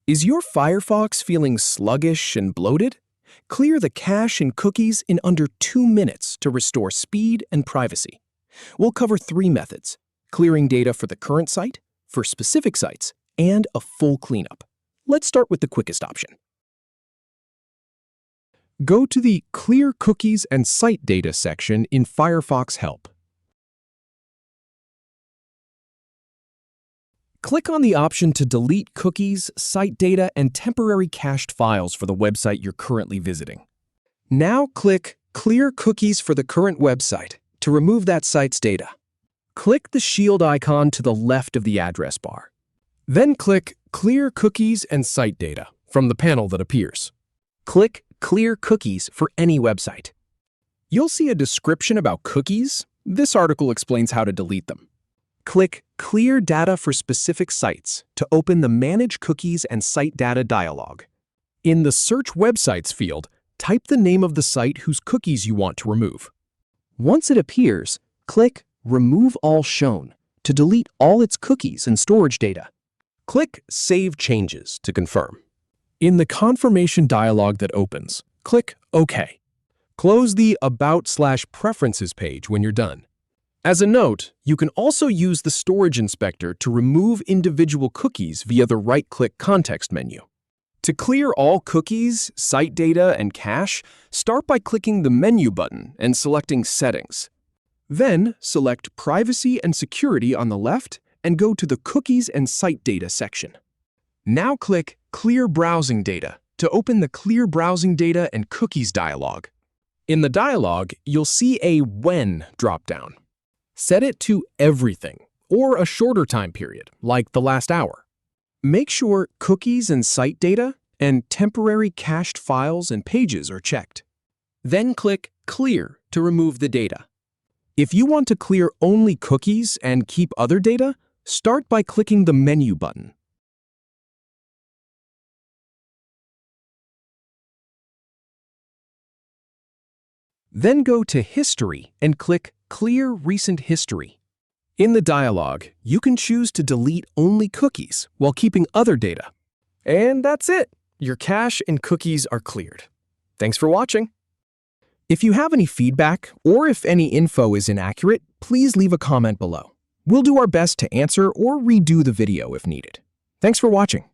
Is your Firefox feeling sluggish and bloated? Clear the cache and cookies in under 2 minutes to restore speed and privacy. We'll cover 3 methods: clearing data for the current site, for specific sites, and a full cleanup. Let's start with the quickest option. Go to the Clear Cookies and Site Data section in Firefox Help. Click on the option to delete cookies, site data, and temporary cached files for the website you're currently visiting. Now click Clear Cookies for the current website to remove that site's data. Click the shield icon to the left of the address bar. Then click Clear Cookies and Site Data from the panel that appears. Click Clear Cookies for any website. You'll see a description about cookies. This article explains how to delete them. Click Clear Data for Specific Sites to open the Manage Cookies and Site Data dialog. In the Search Websites field, type the name of the site whose cookies you want to remove. Once it appears, click Remove All Shown to delete all its cookies and storage data. Click Save Changes to confirm. In the confirmation dialog that opens, click OK. Close the About/Preferences page when you're done. As a note, you can also use the Storage Inspector to remove individual cookies via the right-click context menu. To clear all cookies, site data, and cache, start by clicking the Menu button and selecting Settings. Then, select Privacy and Security on the left and go to the Cookies and Site Data section. Now click Clear Browsing Data to open the Clear Browsing Data and Cookies dialog. In the dialog, you'll see a When dropdown. Set it to Everything, or a shorter time period, like the last hour. Make sure Cookies and Site Data and temporary cached files and pages are checked. Then click Clear to remove the data. If you want to clear only cookies and keep other data, start by clicking the Menu button. Then go to History and click Clear Recent History. In the dialog, you can choose to delete only cookies while keeping other data. And that's it! Your cache and cookies are cleared. Thanks for watching! If you have any feedback or if any info is inaccurate, please leave a comment below. We'll do our best to answer or redo the video if needed. Thanks for watching.